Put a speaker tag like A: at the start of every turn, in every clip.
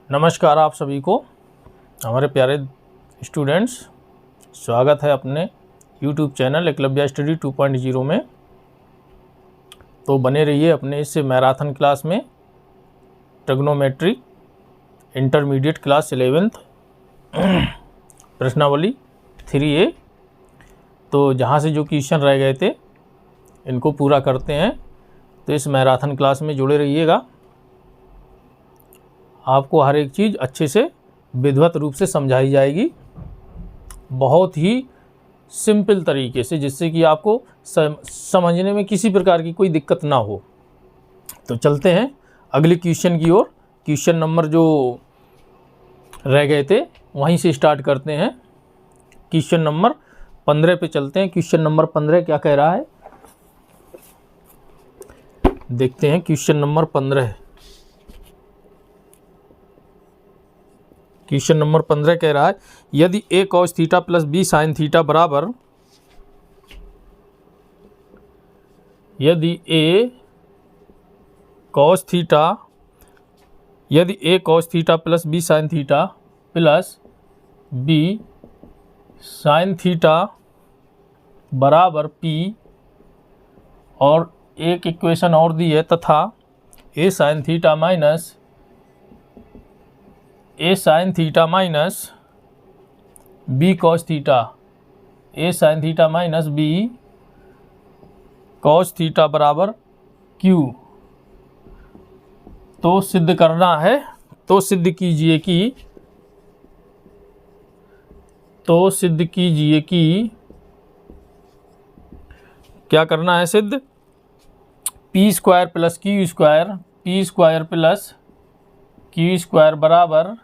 A: नमस्कार आप सभी को, हमारे प्यारे स्टूडेंट्स, स्वागत है अपने YouTube चैनल एकलव्य स्टडी 2.0 में। तो बने रहिए अपने इस मैराथन क्लास में, ट्रिग्नोमेट्री इंटरमीडिएट क्लास 11th प्रश्नावली 3A। तो जहाँ से जो क्वेश्चन रह गए थे इनको पूरा करते हैं। तो इस मैराथन क्लास में जुड़े रहिएगा, आपको हर एक चीज़ अच्छे से विधिवत रूप से समझाई जाएगी, बहुत ही सिंपल तरीके से, जिससे कि आपको समझने में किसी प्रकार की कोई दिक्कत ना हो। तो चलते हैं अगले क्वेश्चन की ओर। क्वेश्चन नंबर जो रह गए थे वहीं से स्टार्ट करते हैं। क्वेश्चन नंबर 15 पे चलते हैं। क्वेश्चन नंबर 15 क्या कह रहा है, देखते हैं। क्वेश्चन नंबर 15, क्वेश्चन नंबर 15 कह रहा है, यदि a cos theta plus b sin theta बराबर, यदि a cos theta plus b sin theta plus b sin theta बराबर p, और एक इक्वेशन और दी है, तथा a sin theta minus b cos theta, a sin theta minus b cos theta बराबर q। तो सिद्ध करना है। तो सिद्ध कीजिए कि क्या करना है सिद्ध, p square plus q square, p square plus q square बराबर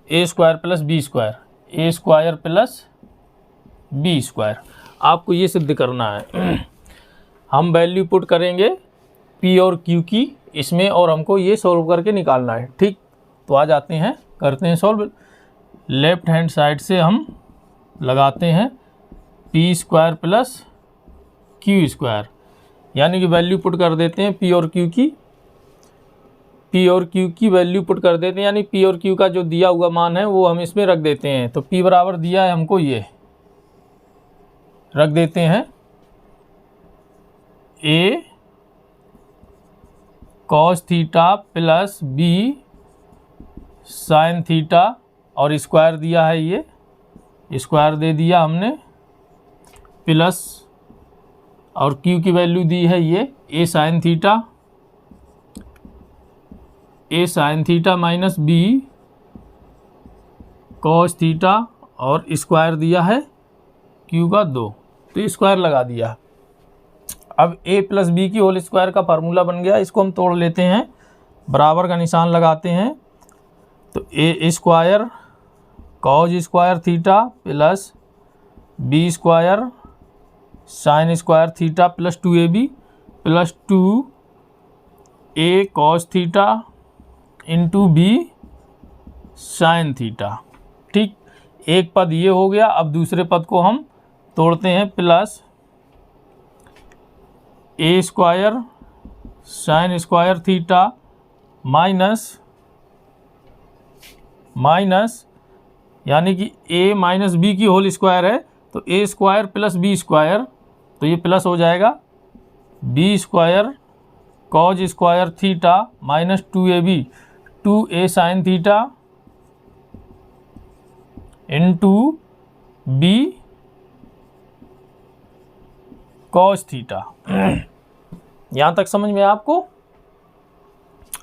A: a square plus b square, a square plus b square. आपको ये सिद्ध करना है। हम वैल्यू पुट करेंगे p और q की इसमें, और हमको ये सॉल्व करके निकालना है। ठीक, तो आ जाते हैं, करते हैं सॉल्व। लेफ्ट हैंड साइड से हम लगाते हैं p square plus q square, यानी कि वैल्यू पुट कर देते हैं p और q की वैल्यू पुट कर देते हैं, यानी p और q का जो दिया हुआ मान है वो हम इसमें रख देते हैं। तो p बराबर दिया है हमको, ये रख देते हैं a cos theta plus b sin theta, और स्क्वायर दिया है, ये स्क्वायर दे दिया हमने, प्लस, और q की वैल्यू दी है ये a sin theta minus b cos theta, और स्क्वायर दिया है q का 2, तो स्क्वायर लगा दिया। अब a प्लस बी की होल स्क्वायर का फार्मूला बन गया, इसको हम तोड़ लेते हैं, बराबर का निशान लगाते हैं। तो a square cos square theta plus b square sin square theta plus 2ab plus 2a cos theta into b sin theta. ठीक, एक पद ये हो गया। अब दूसरे पद को हम तोड़ते हैं, plus a square sin square theta minus यानी कि a माइनस बी की होल स्क्वायर है, तो a square plus b square, तो ये प्लस हो जाएगा b square cos square theta minus 2ab 2a sin theta into b cos theta. यहाँ तक समझ में आपको?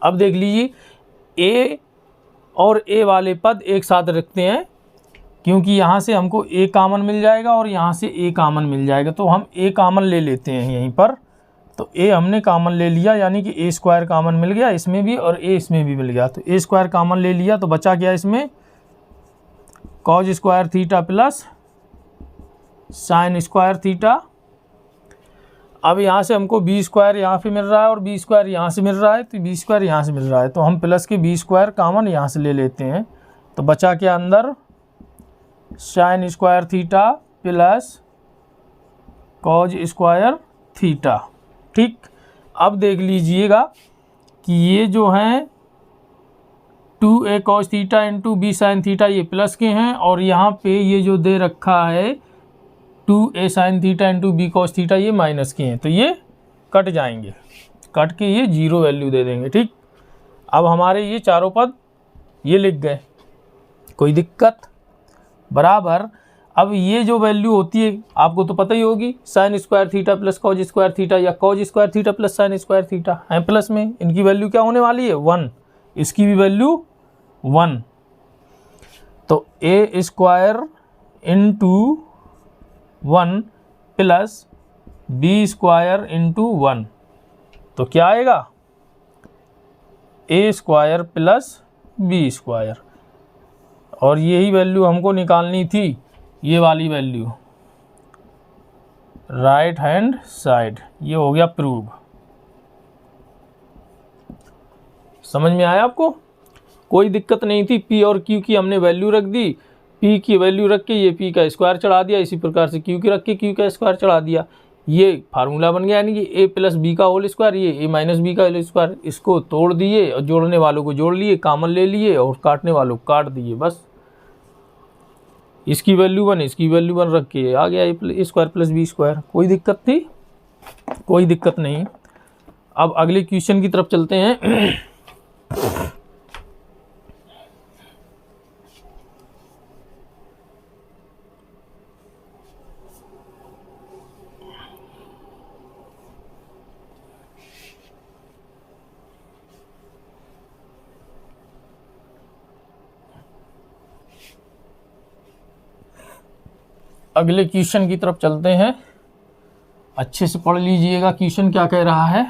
A: अब देख लीजिए, a और a वाले पद एक साथ रखते हैं, क्योंकि यहाँ से हमको a कॉमन मिल जाएगा और यहाँ से a कॉमन मिल जाएगा, तो हम a कॉमन ले लेते हैं यहीं पर। तो a हमने कॉमन ले लिया, यानी कि a स्क्वायर कॉमन मिल गया इसमें भी और a इसमें भी मिल गया। तो a स्क्वायर कॉमन ले लिया, तो बचा क्या इसमें, cos square theta plus sin square theta. अब यहाँ से हमको b स्क्वायर यहाँ पे मिल रहा है और b स्क्वायर यहाँ से मिल रहा है, तो b स्क्वायर यहाँ से मिल रहा है, तो हम प्लस के b स्क्वायर कॉमन यहाँ से ले लेते हैं। तो बचा क्या अंदर, sin square theta plus cos square theta. ठीक, अब देख लीजिएगा कि ये जो हैं 2a cos theta into b sine theta, ये प्लस के हैं, और यहाँ पे ये जो दे रखा है 2a sign theta into b cos theta, ये माइनस के हैं, तो ये कट जाएंगे, कट के ये 0 वैल्यू दे देंगे। ठीक, अब हमारे ये चारों पद ये लिख गए, कोई दिक्कत? बराबर अब ये जो वैल्यू होती है आपको तो पता ही होगी, sine square theta plus cos square theta या cos square theta plus sine square theta है प्लस में, इनकी वैल्यू क्या होने वाली है 1, इसकी भी वैल्यू 1। तो a square into 1 plus b square into 1, तो क्या आएगा a square plus b square, और यही वैल्यू हमको निकालनी थी, ये वाली वैल्यू राइट हैंड साइड। ये हो गया प्रूव। समझ में आया आपको? कोई दिक्कत नहीं थी, पी और क्यू की हमने वैल्यू रख दी, पी की वैल्यू रख के ये पी का स्क्वायर चढ़ा दिया, इसी प्रकार से क्यू की रख के क्यू का स्क्वायर चढ़ा दिया, ये फार्मूला बन गया, यानी कि ए प्लस बी का होल स्क्वायर, ये ए माइनस बी का होल स्क्वायर, इसको तोड़ दिए और जोड़ने वालों को जोड़ लिए, कॉमन ले लिए और काटने वालों को काट दिए, बस इसकी वैल्यू 1 इसकी वैल्यू 1 रख के आ गया ए स्क्वायर प्लस बी स्क्वायर। कोई दिक्कत थी? कोई दिक्कत नहीं। अब अगले क्वेश्चन की तरफ चलते हैं। अगले क्वेश्चन की तरफ चलते हैं, अच्छे से पढ़ लीजिएगा क्वेश्चन क्या कह रहा है।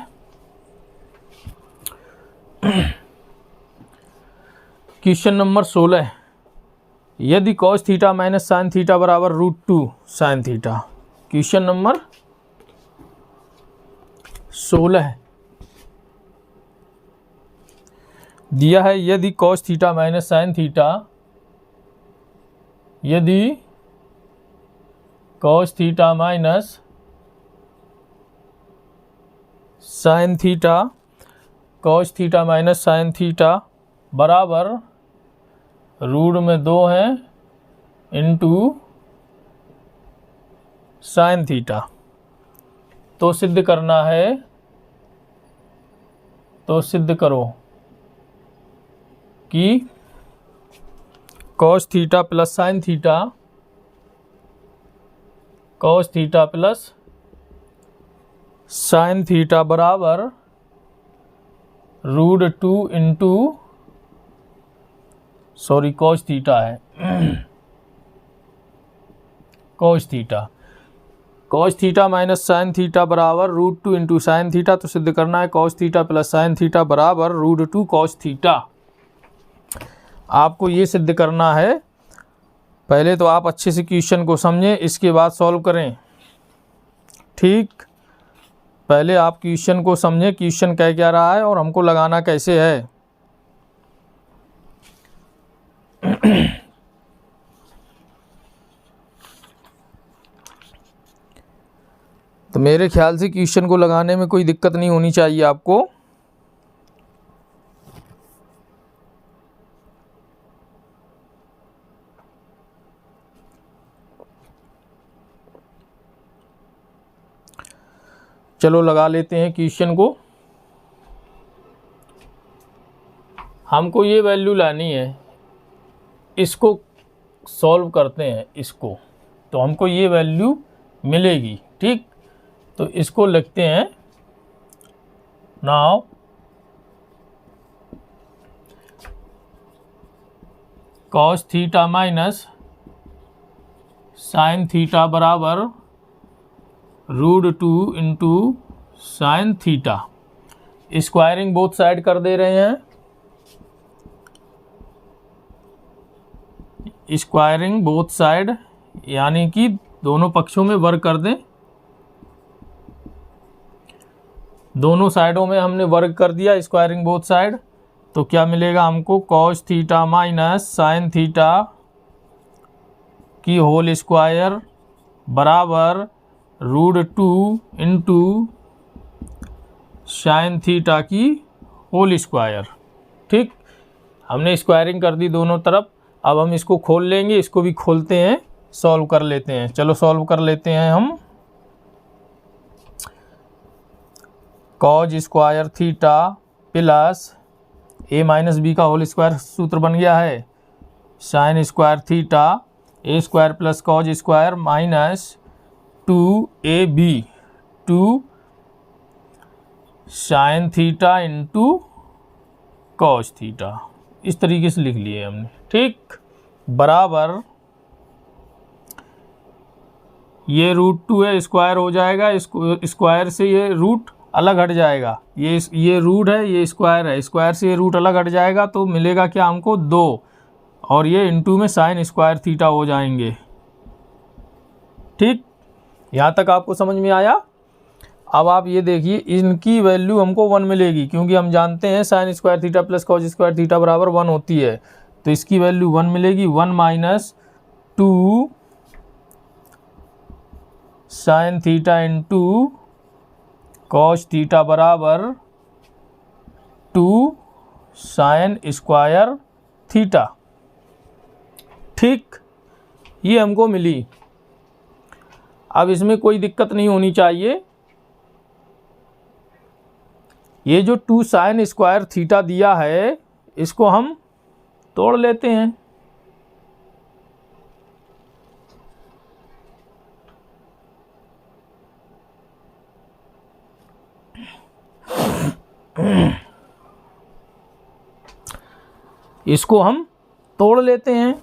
A: क्वेश्चन नंबर 16, यदि cos theta minus sine theta बराबर √2 साइन थीटा। क्वेश्चन नंबर 16 दिया है, यदि cos theta minus sine theta, यदि cos theta minus sine theta, cos theta minus sine theta बराबर रूट में 2 है इंटू साइन थीटा, तो सिद्ध करना है, तो सिद्ध करो कि cos theta plus sign theta, cos theta plus sign theta बराबर √2 इंटू, सॉरी कॉस थीटा है, cos theta, cos theta minus sine theta बराबर √2 इंटू साइन थीटा, तो सिद्ध करना है cos theta plus sign theta बराबर √2 कॉस थीटा। आपको ये सिद्ध करना है, पहले तो आप अच्छे से क्वेश्चन को समझें, इसके बाद सॉल्व करें। ठीक, पहले आप क्वेश्चन को समझें, क्वेश्चन कह क्या रहा है और हमको लगाना कैसे है। तो मेरे ख्याल से क्वेश्चन को लगाने में कोई दिक्कत नहीं होनी चाहिए आपको। चलो लगा लेते हैं क्वेश्चन को। हमको ये वैल्यू लानी है, इसको सॉल्व करते हैं इसको, तो हमको ये वैल्यू मिलेगी। ठीक, तो इसको लिखते हैं now cos theta minus sine theta बराबर √2 into sine theta. Squaring both side कर दे रहे हैं, स्क्वायरिंग बोथ साइड यानी कि दोनों पक्षों में वर्ग कर दें, दोनों साइडों में हमने वर्ग कर दिया स्क्वायरिंग बोथ साइड, तो क्या मिलेगा हमको cos theta minus sine theta की होल स्क्वायर बराबर √2 इंटू साइन थीटा की होल स्क्वायर। ठीक, हमने स्क्वायरिंग कर दी दोनों तरफ। अब हम इसको खोल लेंगे, इसको भी खोलते हैं, सॉल्व कर लेते हैं। चलो सॉल्व कर लेते हैं हम। Cos square theta plus a minus b का होल स्क्वायर सूत्र बन गया है, sine square theta a square plus cos square minus 2ab 2 sine theta into cos theta. इस तरीके से लिख लिए हमने, ठीक। बराबर ये √2 है, स्क्वायर हो जाएगा, इसको स्क्वायर से ये रूट अलग हट जाएगा, ये रूट है, ये स्क्वायर है, स्क्वायर से ये रूट अलग हट जाएगा, तो मिलेगा क्या हमको 2, और ये इंटू में साइन स्क्वायर थीटा हो जाएंगे, ठीक। यहाँ तक आपको समझ में आया। अब आप ये देखिए, इनकी वैल्यू हमको 1 मिलेगी, क्योंकि हम जानते हैं sign square theta plus cos square theta बराबर 1 होती है, तो इसकी वैल्यू 1 मिलेगी। 1 minus 2 sine theta into cos theta बराबर 2 साइन स्क्वायर थीटा, ठीक। ये हमको मिली। अब इसमें कोई दिक्कत नहीं होनी चाहिए। ये जो 2 साइन स्क्वायर थीटा दिया है, इसको हम तोड़ लेते हैं। इसको हम तोड़ लेते हैं।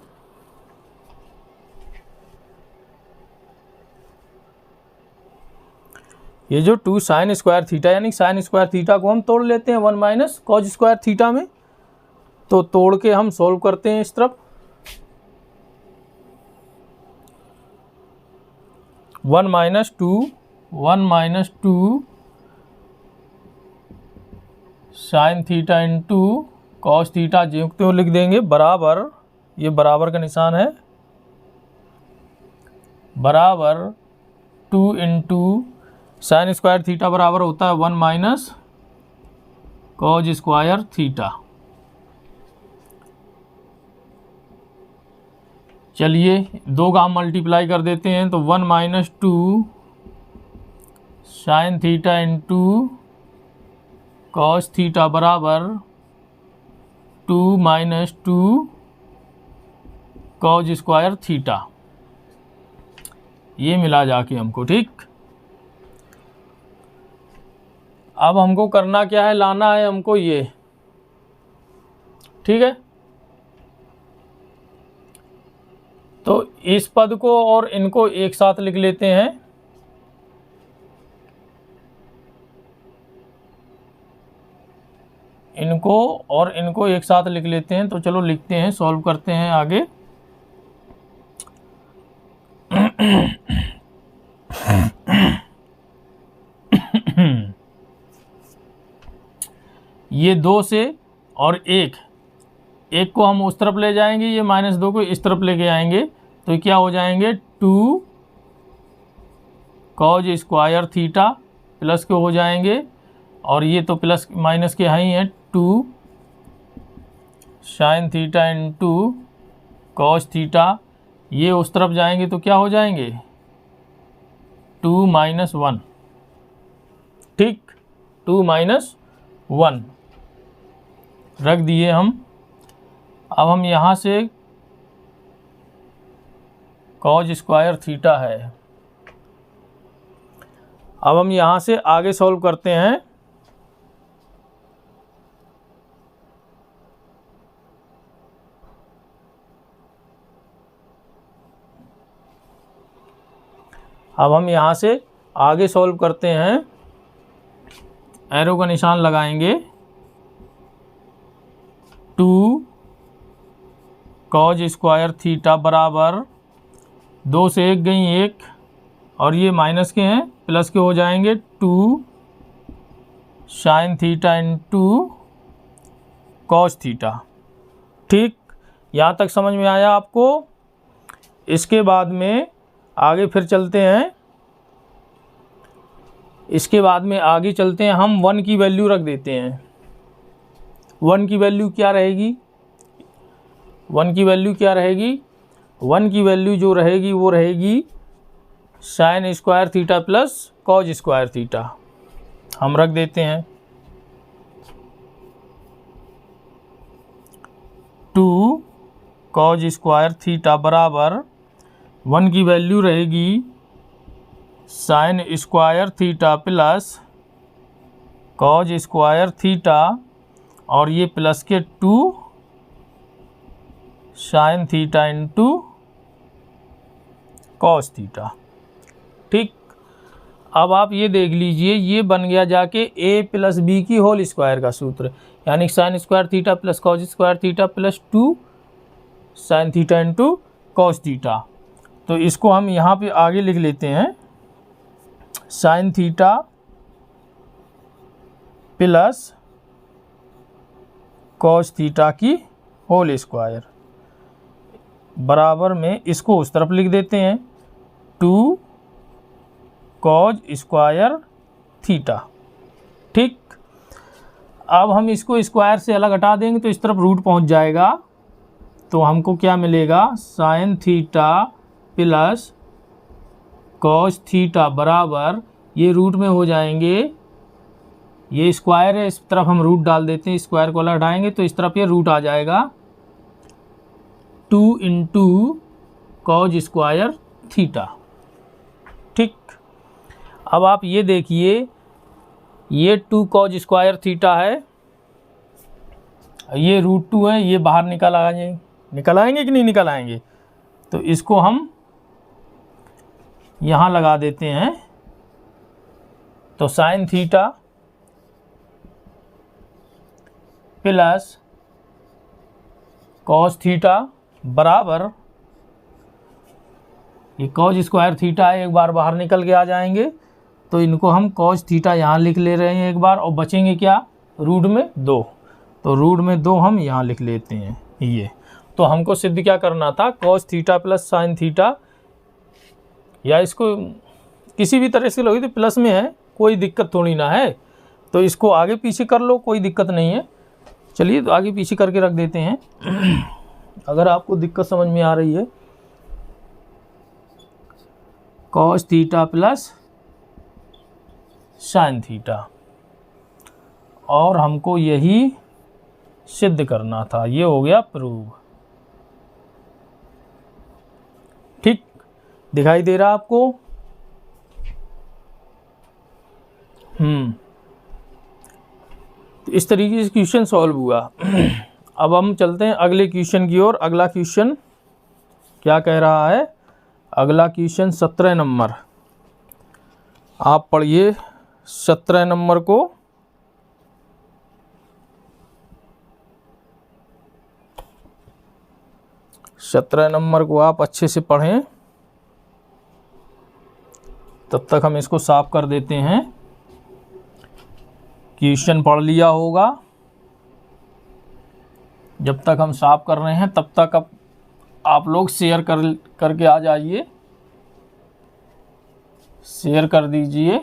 A: ये जो 2 साइन स्क्वायर थीटा, यानी साइन स्क्वायर थीटा को हम तोड़ लेते हैं 1 माइनस कॉज स्क्वायर थीटा में, तो तोड़ के हम सोल्व करते हैं इस तरफ। 1 minus 2 sine theta into cos theta जो क्यों लिख देंगे, बराबर, ये बराबर का निशान है, बराबर 2 इंटू साइन स्क्वायर थीटा बराबर होता है 1 माइनस कॉज स्क्वायर थीटा। चलिए 2 का हम मल्टीप्लाई कर देते हैं, तो 1 minus 2 sine theta into cos theta बराबर 2 माइनस 2 कॉज स्क्वायर थीटा। ये मिला जाके हमको, ठीक। अब हमको करना क्या है, लाना है हमको ये, ठीक है। तो इस पद को और इनको एक साथ लिख लेते हैं। इनको और इनको एक साथ लिख लेते हैं, तो चलो लिखते हैं, सॉल्व करते हैं आगे। ये 2 से और 1 को हम उस तरफ ले जाएंगे, ये -2 को इस तरफ लेके आएंगे, तो क्या हो जाएंगे 2 कॉज स्क्वायर थीटा प्लस के हो जाएंगे, और ये तो प्लस माइनस के ही हैं, 2 sine theta into cos theta. ये उस तरफ जाएंगे तो क्या हो जाएंगे 2 - 1, ठीक। 2 - 1 रख दिए हम। अब हम यहाँ से कॉज स्क्वायर थीटा है, अब हम यहाँ से आगे सॉल्व करते हैं। अब हम यहाँ से आगे सॉल्व करते हैं, एरो का निशान लगाएंगे। 2 कॉज स्क्वायर थीटा बराबर 2 से 1 गई 1, और ये माइनस के हैं, प्लस के हो जाएंगे 2 sine theta into cos theta, ठीक। यहाँ तक समझ में आया आपको। इसके बाद में आगे फिर चलते हैं, इसके बाद में आगे चलते हैं हम 1 की वैल्यू रख देते हैं। 1 की वैल्यू क्या रहेगी, 1 की वैल्यू क्या रहेगी, 1 की वैल्यू जो रहेगी वो रहेगी sign square theta plus cos square theta. हम रख देते हैं 2 कॉज स्क्वायर थीटा बराबर 1 की वैल्यू रहेगी sign square theta plus cos square theta, और ये प्लस के 2 sine theta into cos theta. ठीक, अब आप ये देख लीजिए, ये बन गया जाके a प्लस बी की होल स्क्वायर का सूत्र, यानी sign square theta plus cos square theta plus 2 sine theta into cos theta. तो इसको हम यहाँ पे आगे लिख लेते हैं sine theta plus cos theta की होल स्क्वायर बराबर में इसको उस तरफ लिख देते हैं 2 कॉज स्क्वायर थीटा। ठीक, अब हम इसको स्क्वायर से अलग हटा देंगे तो इस तरफ रूट पहुंच जाएगा, तो हमको क्या मिलेगा sine theta plus cos theta बराबर, ये रूट में हो जाएंगे, ये स्क्वायर है इस तरफ हम रूट डाल देते हैं, स्क्वायर को अलग हटाएंगे तो इस तरफ ये रूट आ जाएगा 2 इंटू कॉज स्क्वायर थीटा। ठीक, अब आप ये देखिए, ये 2 कॉज स्क्वायर थीटा है, ये √2 है, ये बाहर निकल आएंगे कि नहीं निकल आएंगे, तो इसको हम यहाँ लगा देते हैं। तो sine theta plus cos theta बराबर, ये कॉज स्क्वायर थीटा है, एक बार बाहर निकल के आ जाएंगे, तो इनको हम कॉज थीटा यहाँ लिख ले रहे हैं एक बार, और बचेंगे क्या रूट में 2, तो रूट में 2 हम यहाँ लिख लेते हैं ये। तो हमको सिद्ध क्या करना था, cos theta plus sine theta, या इसको किसी भी तरह से लोगे तो प्लस में है, कोई दिक्कत थोड़ी ना है, तो इसको आगे पीछे कर लो, कोई दिक्कत नहीं है। चलिए तो आगे पीछे करके रख देते हैं अगर आपको दिक्कत समझ में आ रही है। Cos theta plus sine theta, और हमको यही सिद्ध करना था, ये हो गया प्रूव। ठीक, दिखाई दे रहा आपको? तो इस तरीके से क्वेश्चन सॉल्व हुआ। अब हम चलते हैं अगले क्वेश्चन की ओर। अगला क्वेश्चन क्या कह रहा है, अगला क्वेश्चन 17 नंबर, आप पढ़िए 17 नंबर को। सत्रह नंबर को आप अच्छे से पढ़ें, तब तक हम इसको साफ कर देते हैं। क्वेश्चन पढ़ लिया होगा, जब तक हम साफ कर रहे हैं तब तक अब आप लोग शेयर करके आ जाइए, शेयर कर दीजिए,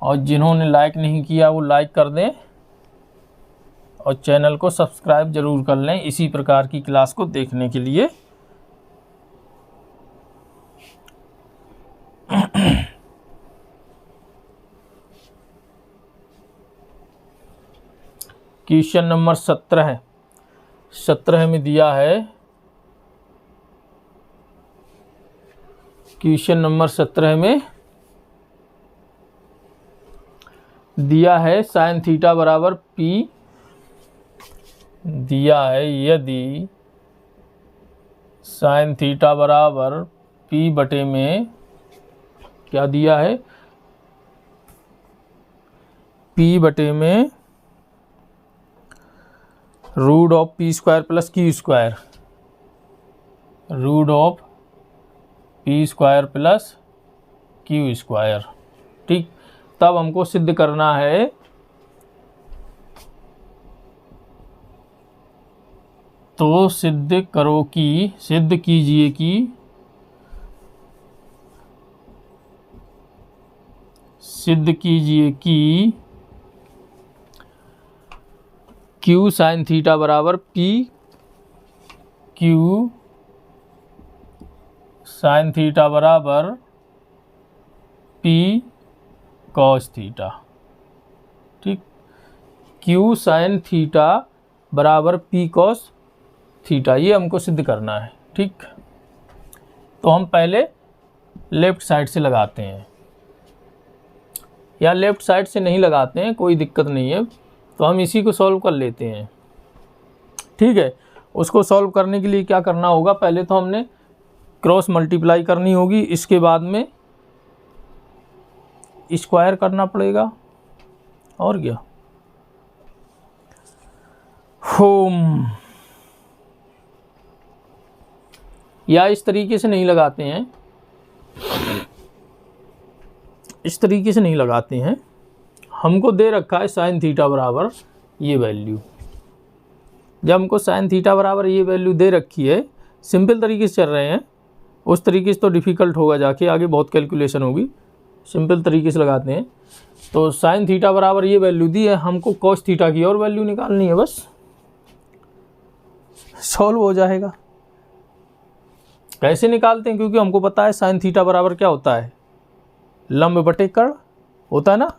A: और जिन्होंने लाइक नहीं किया वो लाइक कर दें, और चैनल को सब्सक्राइब जरूर कर लें इसी प्रकार की क्लास को देखने के लिए। क्वेश्चन नंबर 17 में दिया है, क्वेश्चन नंबर 17 में दिया है साइन थीटा बराबर P, दिया है यदि साइन थीटा बराबर P बटे में, क्या दिया है, P बटे में root of P square plus Q square, root of P square plus Q square. ठीक, तब हमको सिद्ध करना है तो सिद्ध कीजिए कि Q साइन थीटा बराबर P क्यू साइन थीटा बराबर पी कॉस थीटा। ठीक, क्यू साइन थीटा बराबर पी कॉस थीटा, ये हमको सिद्ध करना है। ठीक, तो हम पहले लेफ्ट साइड से लगाते हैं, या लेफ्ट साइड से नहीं लगाते हैं, कोई दिक्कत नहीं है, तो हम इसी को सॉल्व कर लेते हैं। ठीक है, उसको सॉल्व करने के लिए क्या करना होगा, पहले तो हमने क्रॉस मल्टीप्लाई करनी होगी, इसके बाद में स्क्वायर करना पड़ेगा, और क्या। होम, या इस तरीके से नहीं लगाते हैं, इस तरीके से नहीं लगाते हैं, हमको दे रखा है साइन थीटा बराबर ये वैल्यू। जब हमको साइन थीटा बराबर ये वैल्यू दे रखी है, सिंपल तरीके से चल रहे हैं, उस तरीके से तो डिफ़िकल्ट होगा, जाके आगे बहुत कैलकुलेशन होगी, सिंपल तरीके से लगाते हैं। तो साइन थीटा बराबर ये वैल्यू दी है, हमको कॉस थीटा की और वैल्यू निकालनी है, बस सॉल्व हो जाएगा। कैसे निकालते हैं, क्योंकि हमको पता है साइन थीटा बराबर क्या होता है, लंब बटे कर्ण होता है ना।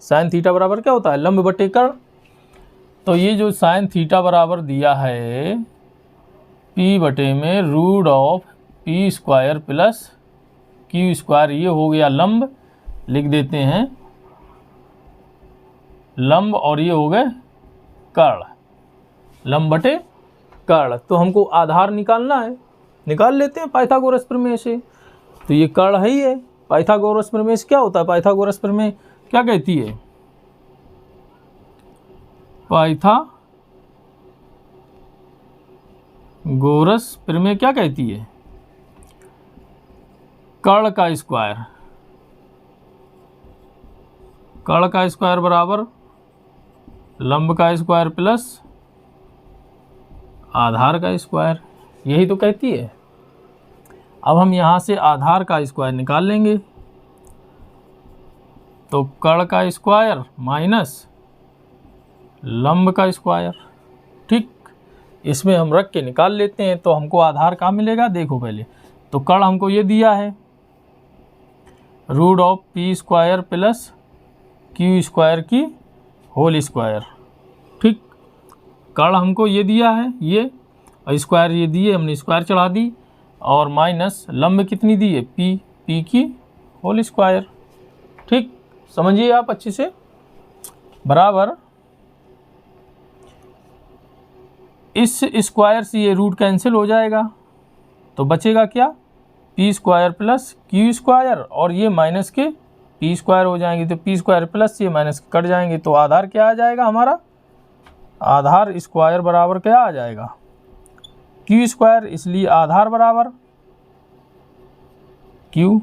A: साइन थीटा बराबर क्या होता है, लंब बटे कर्ण। तो ये जो साइन थीटा बराबर दिया है p बटे में root of P square plus Q square, ये हो गया लंब, लिख देते हैं लंब, और ये हो गए कर्ण, लंब बटे कर्ण। तो हमको आधार निकालना है, निकाल लेते हैं पाइथागोरस प्रमेय से। तो ये कर्ण है ही है, पाइथागोरस प्रमेय से क्या होता है, पाइथागोरस प्रमेय क्या कहती है, पाइथागोरस प्रमेय क्या कहती है, कर्ण का स्क्वायर, कर्ण का स्क्वायर बराबर लंब का स्क्वायर प्लस आधार का स्क्वायर, यही तो कहती है। अब हम यहाँ से आधार का स्क्वायर निकाल लेंगे, तो कर्ण का स्क्वायर माइनस लंब का स्क्वायर। ठीक, इसमें हम रख के निकाल लेते हैं, तो हमको आधार कहाँ मिलेगा, देखो पहले तो कर्ण हमको ये दिया है root of P square plus Q square की होल स्क्वायर। ठीक, कर्ण हमको ये दिया है, ये स्क्वायर ये दिए, हमने स्क्वायर चढ़ा दी, और माइनस लंब कितनी दी है, पी की होल स्क्वायर। ठीक, समझिए आप अच्छे से, बराबर इस स्क्वायर से ये रूट कैंसिल हो जाएगा, तो बचेगा क्या, P square plus Q square, और ये माइनस के पी स्क्वायर हो जाएंगे, तो पी स्क्वायर प्लस ये माइनस कट जाएंगे, तो आधार क्या आ जाएगा हमारा, आधार स्क्वायर बराबर क्या आ जाएगा, क्यू स्क्वायर, इसलिए आधार बराबर क्यू।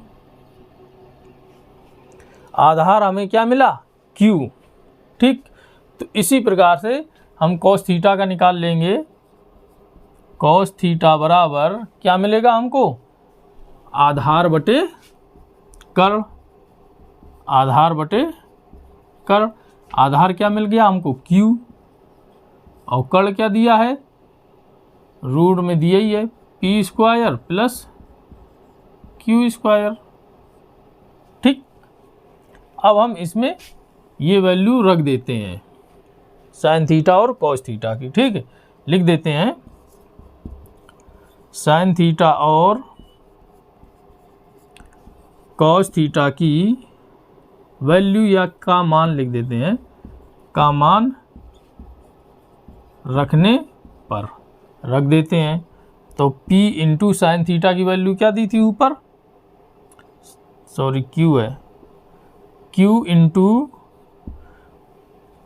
A: आधार हमें क्या मिला, क्यू। ठीक, तो इसी प्रकार से हम कॉस थीटा का निकाल लेंगे, कॉस थीटा बराबर क्या मिलेगा हमको, आधार बटे कर्ण, आधार बटे कर्ण। आधार क्या मिल गया हमको, क्यू, और कर्ण क्या दिया है, रूट में दिया ही है P square plus Q square. ठीक, अब हम इसमें ये वैल्यू रख देते हैं साइन थीटा और कॉस थीटा की। ठीक है, लिख देते हैं साइन थीटा और कॉस थीटा की वैल्यू या का मान लिख देते हैं, का मान रखने पर रख देते हैं। तो P इंटू साइन थीटा की वैल्यू क्या दी थी ऊपर, सॉरी Q है, Q इंटू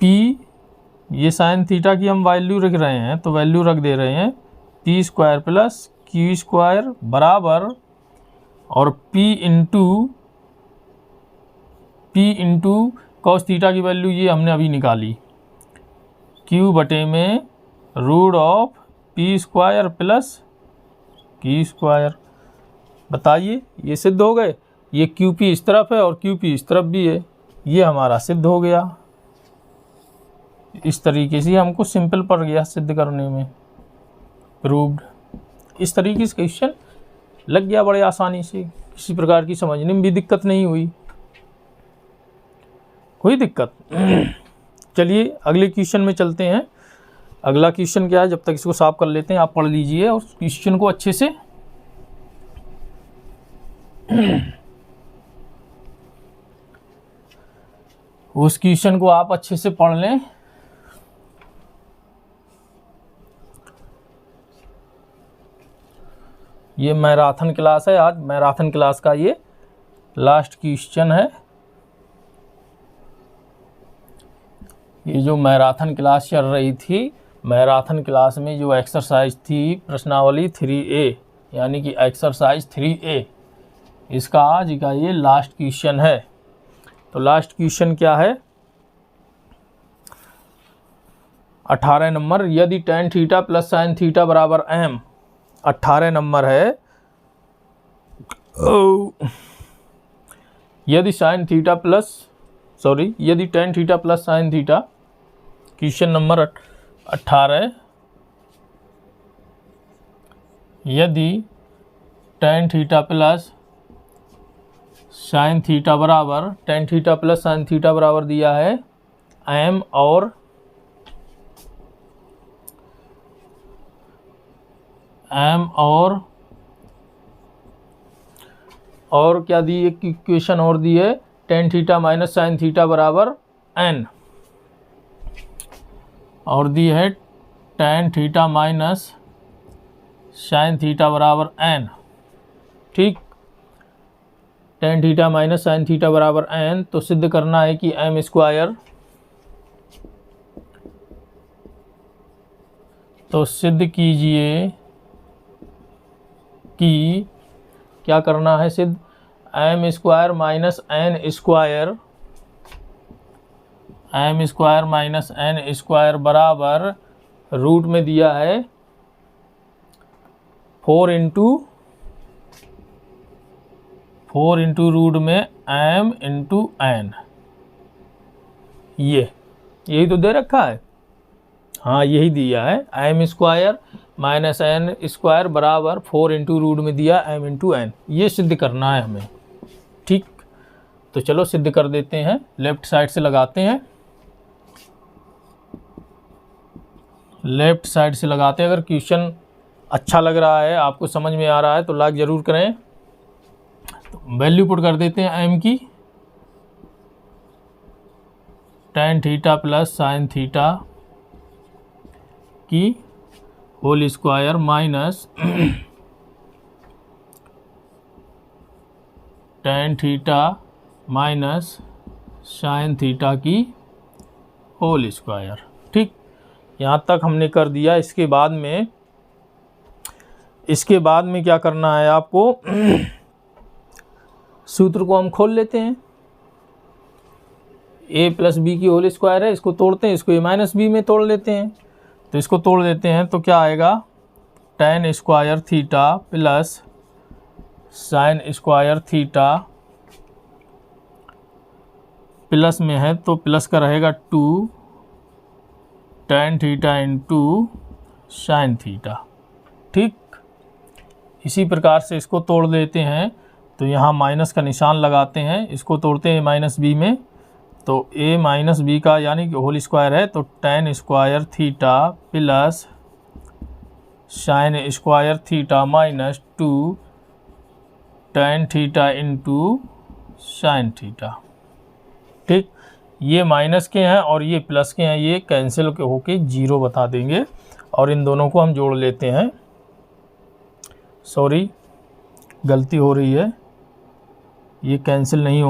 A: P, ये साइन थीटा की हम वैल्यू रख रहे हैं, तो वैल्यू रख दे रहे हैं P square plus Q square बराबर, और P इंटू कॉस थीटा की वैल्यू ये हमने अभी निकाली, Q बटे में root of P square plus Q square. बताइए, ये सिद्ध हो गए, ये क्यू पी इस तरफ है और क्यू पी इस तरफ भी है, ये हमारा सिद्ध हो गया। इस तरीके से हमको सिंपल पड़ गया सिद्ध करने में, प्रूव्ड। इस तरीके से क्वेश्चन लग गया बड़े आसानी से, किसी प्रकार की समझने में भी दिक्कत नहीं हुई, कोई दिक्कत। चलिए अगले क्वेश्चन में चलते हैं। अगला क्वेश्चन क्या है, जब तक इसको साफ कर लेते हैं, आप पढ़ लीजिए और क्वेश्चन को अच्छे से। उस क्वेश्चन को आप अच्छे से पढ़ लें। ये मैराथन क्लास है, आज मैराथन क्लास का ये लास्ट क्वेश्चन है। ये जो मैराथन क्लास चल रही थी, मैराथन क्लास में जो एक्सरसाइज थी प्रश्नावली 3A, यानी कि एक्सरसाइज 3A, इसका आज का ये लास्ट क्वेश्चन है। तो लास्ट क्वेश्चन क्या है, 18 नंबर, यदि tan theta plus sin theta बराबर m, 18 नंबर है। यदि tan theta plus sin theta, question number 18, यदि tan theta plus sin theta बराबर, tan theta plus sin theta बराबर दिया है m, और क्या दी, एक इक्वेशन और दी है, tan theta minus sin theta बराबर n, और दी है tan theta minus sin theta बराबर n। ठीक, tan theta minus sin theta बराबर n, तो सिद्ध करना है कि m स्क्वायर, तो सिद्ध कीजिए कि क्या करना है, सिद्ध m square minus n square, m square minus n square बराबर रूट में दिया है 4 इंटू रूट में m इंटू n, यही तो दे रखा है। हाँ, यही दिया है, m square minus n square बराबर 4 इंटू रूट में दिया m इंटू n, ये सिद्ध करना है हमें। ठीक, तो चलो सिद्ध कर देते हैं, लेफ्ट साइड से लगाते हैं, लेफ्ट साइड से लगाते हैं। अगर क्वेश्चन अच्छा लग रहा है, आपको समझ में आ रहा है, तो लाइक ज़रूर करें। तो वैल्यू पुट कर देते हैं m की, tan theta plus sin theta की whole square minus tan theta minus sin theta की होल स्क्वायर। ठीक, यहाँ तक हमने कर दिया। इसके बाद में क्या करना है आपको, सूत्र को हम खोल लेते हैं। a प्लस बी की होल स्क्वायर है, इसको तोड़ते हैं, इसको a माइनस बी में तोड़ लेते हैं। तो इसको तोड़ देते हैं, तो क्या आएगा, tan square theta plus sin square theta, plus में है तो प्लस का रहेगा 2 tan theta into sin theta. ठीक, इसी प्रकार से इसको तोड़ देते हैं, तो यहाँ माइनस का निशान लगाते हैं, इसको तोड़ते हैं माइनस बी में, तो a माइनस बी का यानी कि होल स्क्वायर है, तो tan square theta plus sin square theta minus 2 tan theta into sin theta. ठीक, ये माइनस के हैं और ये प्लस के हैं, ये कैंसिल होके 0 बता देंगे, और इन दोनों को हम जोड़ लेते हैं। सॉरी, गलती हो रही है, ये कैंसिल नहीं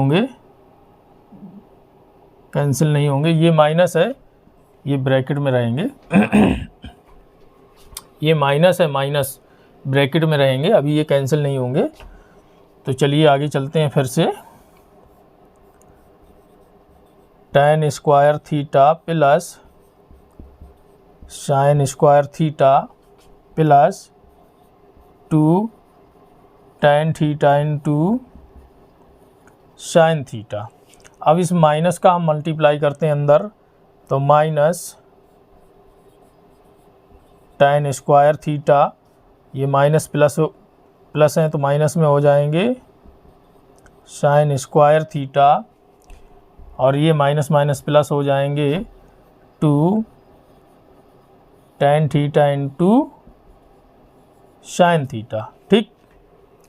A: होंगे, ये माइनस है, ये ब्रैकेट में रहेंगे। ये माइनस है, माइनस ब्रैकेट में रहेंगे, अभी ये कैंसिल नहीं होंगे। तो चलिए आगे चलते हैं फिर से। tan square theta plus sin square theta plus 2 tan theta into sin theta. अब इस माइनस का हम मल्टीप्लाई करते हैं अंदर, तो माइनस tan स्क्वायर थीटा, ये माइनस प्लस हैं तो माइनस में हो जाएंगे साइन स्क्वायर थीटा, और ये माइनस माइनस प्लस हो जाएंगे 2 tan theta into sine theta. ठीक,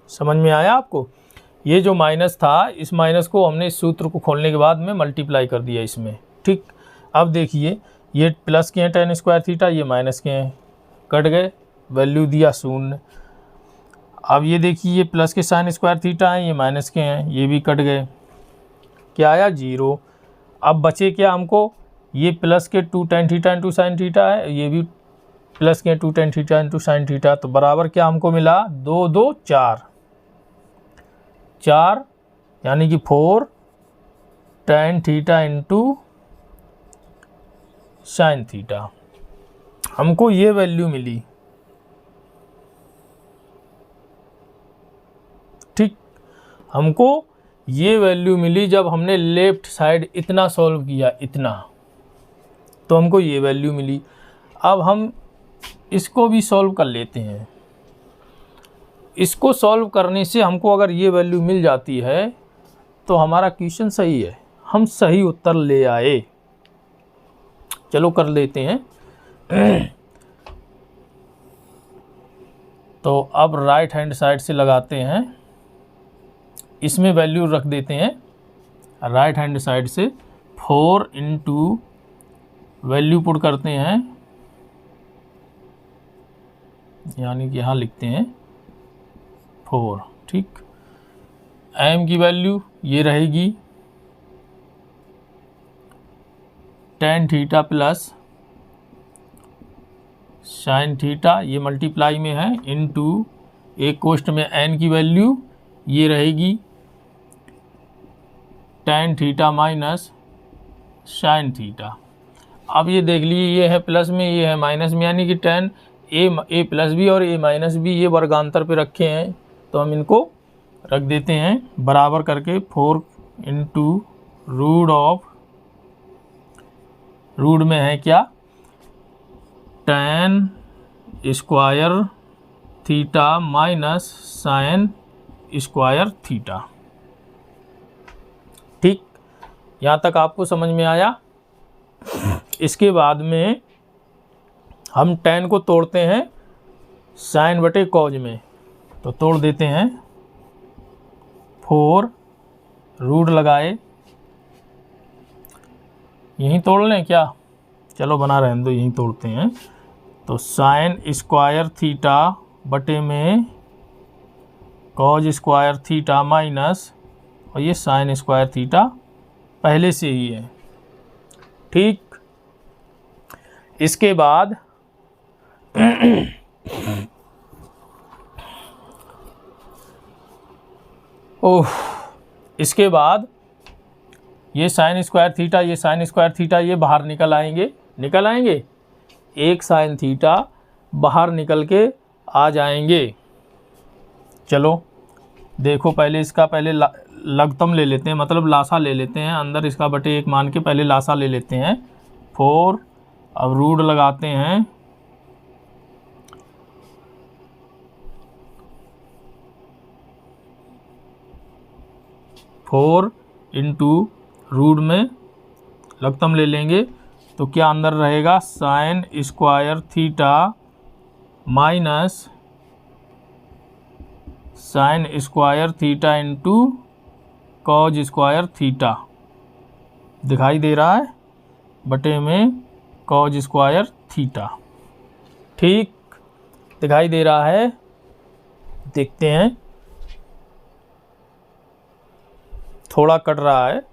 A: समझ में आया आपको? ये जो माइनस था, इस माइनस को हमने इस सूत्र को खोलने के बाद में मल्टीप्लाई कर दिया इसमें। ठीक, अब देखिए ये प्लस के हैं tan स्क्वायर थीटा, ये माइनस के हैं, कट गए, वैल्यू दिया 0। अब ये देखिए ये प्लस के साइन स्क्वायर थीटा हैं, ये माइनस के हैं, ये भी कट गए, क्या आया 0। अब बचे क्या हमको, ये प्लस के 2 tan theta into sine theta है, ये भी प्लस के 2 tan theta into sine theta, तो बराबर क्या हमको मिला 2 2 4 4, यानी कि 4 tan theta into sine theta. हमको ये वैल्यू मिली। ठीक, हमको ये वैल्यू मिली जब हमने लेफ्ट साइड इतना सॉल्व किया, इतना, तो हमको ये वैल्यू मिली। अब हम इसको भी सॉल्व कर लेते हैं। इसको सॉल्व करने से हमको अगर ये वैल्यू मिल जाती है तो हमारा क्वेश्चन सही है, हम सही उत्तर ले आए। चलो कर लेते हैं। तो अब राइट हैंड साइड से लगाते हैं, इसमें वैल्यू रख देते हैं राइट हैंड साइड से 4 इंटू वैल्यू पुट करते हैं, यानी कि यहाँ लिखते हैं 4। ठीक, m की वैल्यू ये रहेगी tan theta plus sine theta, ये मल्टीप्लाई में है, इनटू एक कोष्ट में n की वैल्यू ये रहेगी tan theta minus sine theta. अब ये देख लीजिए, ये है प्लस में, ये है माइनस में, यानी कि tan ए प्लस बी और a माइनस बी ये वर्गांतर पे रखे हैं, तो हम इनको रख देते हैं बराबर करके 4 इंटू रूट में है क्या tan square theta minus sign square theta. ठीक, यहाँ तक आपको समझ में आया? इसके बाद में हम tan को तोड़ते हैं साइन बटे कॉज में, तो तोड़ देते हैं 4 रूट लगाए, यहीं तोड़ लें क्या? चलो बना रहने दो, यहीं तोड़ते हैं। तो साइन स्क्वायर थीटा बटे में कॉज स्क्वायर थीटा माइनस, और ये साइन स्क्वायर थीटा पहले से ही है। ठीक, इसके बाद इसके बाद ये साइन स्क्वायर थीटा, ये साइन स्क्वायर थीटा ये बाहर निकल आएंगे, एक साइन थीटा बाहर निकल के आ जाएंगे। चलो देखो, पहले इसका पहले लघुत्तम ले लेते हैं, मतलब लासा ले लेते हैं, अंदर इसका बटे 1 मान के पहले लासा ले लेते हैं 4। अब रूट लगाते हैं, फोर इंटू रूट में लघुत्तम ले लेंगे, तो क्या अंदर रहेगा sign square theta minus sign square theta into cause square theta, दिखाई दे रहा है, बटे में कॉज स्क्वायर थीटा। ठीक, दिखाई दे रहा है, देखते हैं, थोड़ा कट रहा है।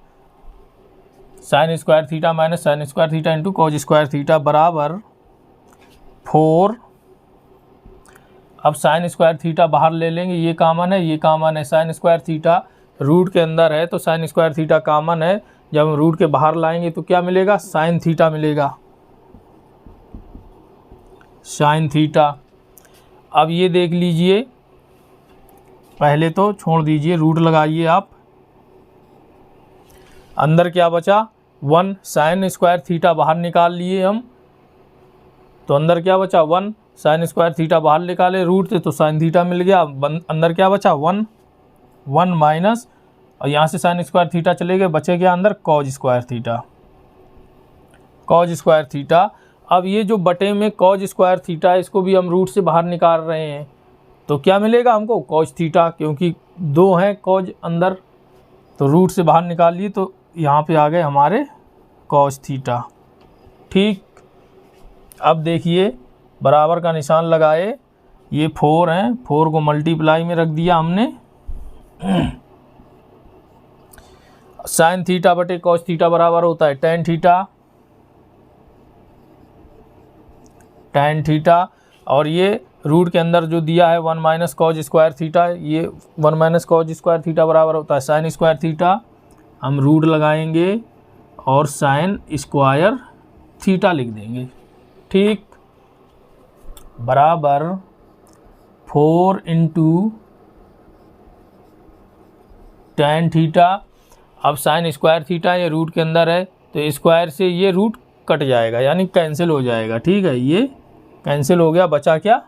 A: Sine square theta minus sign square theta into cause square theta बराबर 4। अब साइन स्क्वायर थीटा बाहर ले लेंगे, ये कॉमन है, ये कॉमन है, साइन स्क्वायर थीटा रूट के अंदर है तो साइन स्क्वायर थीटा कॉमन है, जब हम रूट के बाहर लाएंगे तो क्या मिलेगा, साइन थीटा मिलेगा, साइन थीटा। अब ये देख लीजिए, पहले तो छोड़ दीजिए, रूट लगाइए आप, अंदर क्या बचा 1, साइन स्क्वायर थीटा बाहर निकाल लिए हम, तो अंदर क्या बचा 1, साइन स्क्वायर थीटा बाहर निकाले रूट से तो साइन थीटा मिल गया। अंदर क्या बचा 1 माइनस, और यहाँ से साइन स्क्वायर थीटा चले गए, बचे क्या अंदर cause square theta. Cause square theta, अब ये जो बटे में कॉज स्क्वायर थीटा है इसको भी हम रूट से बाहर निकाल रहे हैं तो क्या मिलेगा हमको कॉज थीटा, क्योंकि 2 हैं कॉज अंदर तो रूट से बाहर निकाल लिए तो यहाँ पे आ गए हमारे कॉज थीटा। ठीक, अब देखिए बराबर का निशान लगाए, ये 4 हैं, 4 को मल्टीप्लाई में रख दिया हमने। साइन थीटा बटे कॉस थीटा बराबर होता है टेन थीटा, और ये रूट के अंदर जो दिया है 1 माइनस कॉज स्क्वायर थीटा, ये 1 माइनस कॉज स्क्वायर थीटा बराबर होता है साइन स्क्वायर थीटा। हम रूट लगाएंगे और साइन स्क्वायर थीटा लिख देंगे। ठीक, बराबर 4 इंटू टेन थीटा। अब साइन स्क्वायर थीटा ये रूट के अंदर है तो स्क्वायर से ये रूट कट जाएगा यानी कैंसिल हो जाएगा। ठीक है, ये कैंसिल हो गया, बचा क्या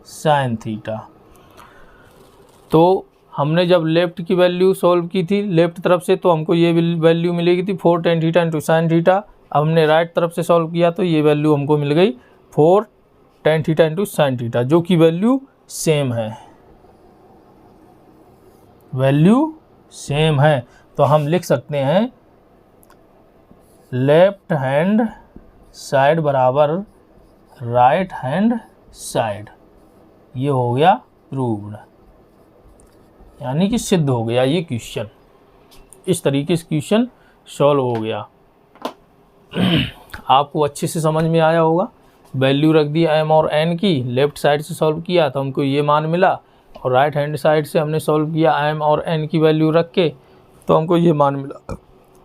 A: साइन थीटा। तो हमने जब लेफ्ट की वैल्यू सॉल्व की थी लेफ्ट तरफ से तो हमको ये वैल्यू मिलेगी थी 4 tan theta into sine theta. अब हमने राइट तरफ से सॉल्व किया तो ये वैल्यू हमको मिल गई 4 tan theta into sine theta, जो कि वैल्यू सेम है, वैल्यू सेम है। तो हम लिख सकते हैं लेफ्ट हैंड साइड बराबर राइट हैंड साइड। ये हो गया प्रूव्ड, यानी कि सिद्ध हो गया ये क्वेश्चन। इस तरीके से क्वेश्चन सॉल्व हो गया। आपको अच्छे से समझ में आया होगा। वैल्यू रख दी m और n की, लेफ्ट साइड से सॉल्व किया तो हमको ये मान मिला, और राइट हैंड साइड से हमने सॉल्व किया m और n की वैल्यू रख के तो हमको ये मान मिला।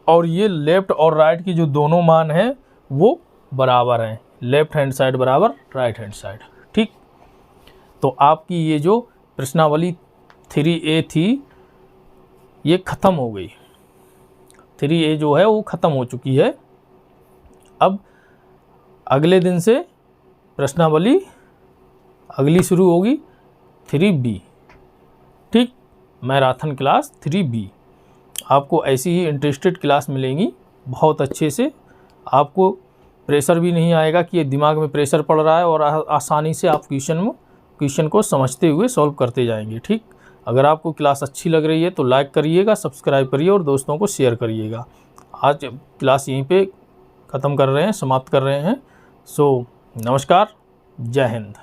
A: और ये लेफ़्ट और राइट की जो दोनों मान हैं वो बराबर हैं, लेफ़्ट हैंड साइड बराबर राइट हैंड साइड। ठीक, तो आपकी ये जो प्रश्नावली 3A थी ये ख़त्म हो गई। 3A जो है वो ख़त्म हो चुकी है। अब अगले दिन से प्रश्नावली अगली शुरू होगी 3B। ठीक, मैराथन क्लास 3B। आपको ऐसी ही इंटरेस्टेड क्लास मिलेंगी बहुत अच्छे से। आपको प्रेशर भी नहीं आएगा कि ये दिमाग में प्रेशर पड़ रहा है, और आसानी से आप क्वेश्चन को समझते हुए सॉल्व करते जाएंगे। ठीक, अगर आपको क्लास अच्छी लग रही है तो लाइक करिएगा, सब्सक्राइब करिए और दोस्तों को शेयर करिएगा। आज क्लास यहीं पे ख़त्म कर रहे हैं, समाप्त कर रहे हैं। सो नमस्कार, जय हिंद।